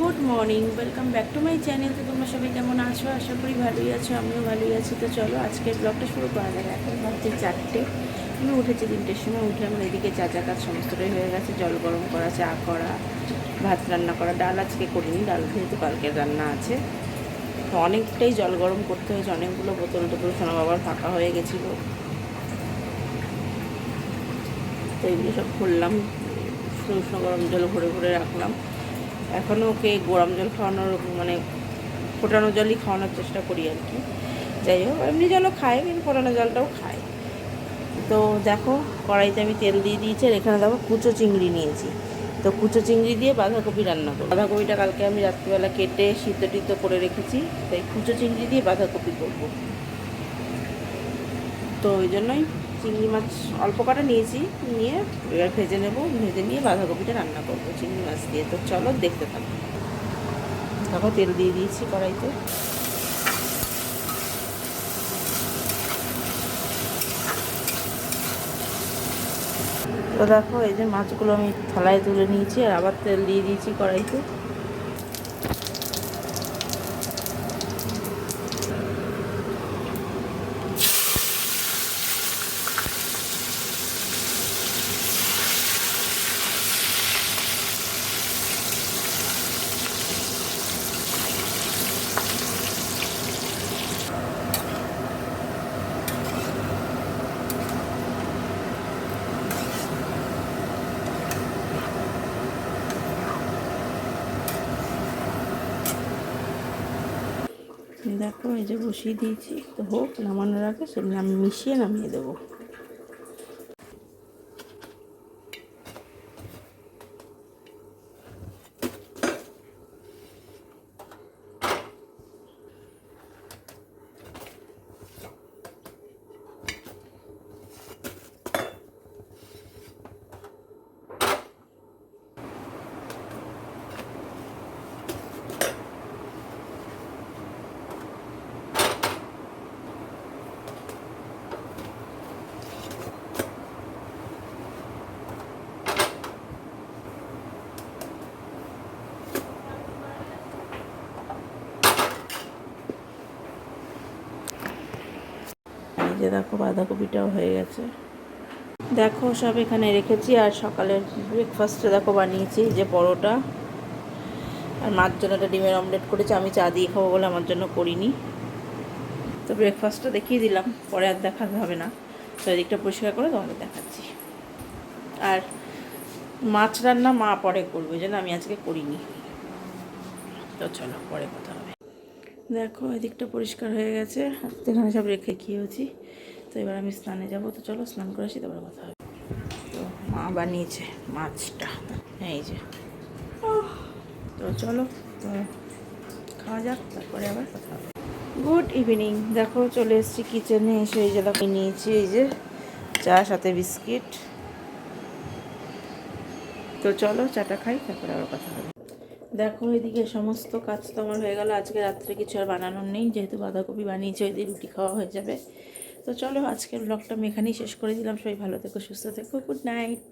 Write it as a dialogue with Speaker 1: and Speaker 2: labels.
Speaker 1: Good morning, welcome back to my channel. তো তোমরা সবাই কেমন আছো? আশা করি ভালোই আছো, আমিও ভালোই আছি। তো চলো আজকের ব্লগটা শুরু করা যাবে। এখন ভাবছি 4টে, আমি উঠেছি 3টের সময়। উঠে আমার এদিকে চা কাজ সমস্তটাই হয়ে গেছে। জল গরম করা, চা করা, ভাত রান্না করা। ডাল আজকে করিনি, ডাল যেহেতু কালকের রান্না আছে। তো অনেকটাই জল গরম করতে হয়েছে, অনেকগুলো বোতল টোতল সোনা বাবার ফাঁকা হয়ে গেছিলো। তো এগুলো সব খুললাম, উষ্ণ গরম জল ভরে ভরে রাখলাম। এখনও ওকে গরম জল খাওয়ানোর মানে ফোটানো জলই খাওয়ানোর চেষ্টা করি আর কি। যাই হোক, এমনি জলও খায়, কিন্তু ফোটানো জলটাও খায়। তো দেখো, কড়াইতে আমি তেল দিয়ে দিয়েছি। আর এখানে দেখো কুচো চিংড়ি নিয়েছি। তো কুচো চিংড়ি দিয়ে বাঁধাকপি রান্না করবো। বাঁধাকপিটা কালকে আমি রাত্রিবেলা কেটে সিদ্ধ টিদ্ধ করে রেখেছি, তাই কুচো চিংড়ি দিয়ে বাঁধাকপি করবো। তো ওই জন্যই চিংড়ি মাছ অল্প কটা নিয়েছি, নিয়ে এবার ভেজে নেবো। ভেজে নিয়ে বাঁধাকপিটা রান্না করবো চিংড়ি মাছ দিয়ে। তো চলো দেখতে থাকো। দেখো তেল দিয়ে দিয়েছি কড়াইতে। তো দেখো, এই যে মাছগুলো আমি থালায় তুলে নিয়েছি, আর আবার তেল দিয়ে দিয়েছি কড়াইতে। দেখো, এই যে বসিয়ে দিয়েছি। তো হোক, নামানোর আগে সেগুলো আমি মিশিয়ে নামিয়ে দেবো। এই যে দেখো, বাঁধাকপিটাও হয়ে গেছে। দেখো, সব এখানে রেখেছি। আর সকালের ব্রেকফাস্টে দেখো বানিয়েছি যে পরোটা, আর মার জন্য একটা ডিমের অমলেট করেছি। আমি চা দিয়ে খাবো বলে আমার জন্য করিনি। তো ব্রেকফাস্টটা দেখিয়ে দিলাম, পরে আর দেখাতে হবে না। তো এদিকটা পরিষ্কার করে তোমাদের দেখাচ্ছি। আর মাছ রান্না মা পরে করবে, যেন আমি আজকে করিনি। তো চলো, পরে কথা হবে। দেখো, এদিকটা পরিষ্কার হয়ে গেছে, এখানে সব রেখে খেয়েছি। তো এবার আমি স্নানে যাব। তো চলো স্নান করে আসি, তারপরে কথা হবে। তো মা বানিয়েছে মাছটা, এই যে। তো চলো, তো খাওয়া যাক, তারপরে আবার কথা হবে। Good evening. দেখো, চলে এসেছি কিচেনে। এসে এই যে দেখো নিয়েছি, এই যে চা সাথে বিস্কিট। তো চলো চাটা খাই, তারপরে আবার কথা হবে। দেখো, এদিকে সমস্ত কাজ তো আমার হয়ে গেল। আজকে রাত্রে কিছু আর বানানোর নেই, যেহেতু বাঁধাকপি বানিয়েছে, ওই দিয়ে রুটি খাওয়া হয়ে যাবে। তো চলো, আজকের ব্লগটা আমি এখানেই শেষ করে দিলাম। সবাই ভালো থেকো, সুস্থ থেকো, গুড নাইট।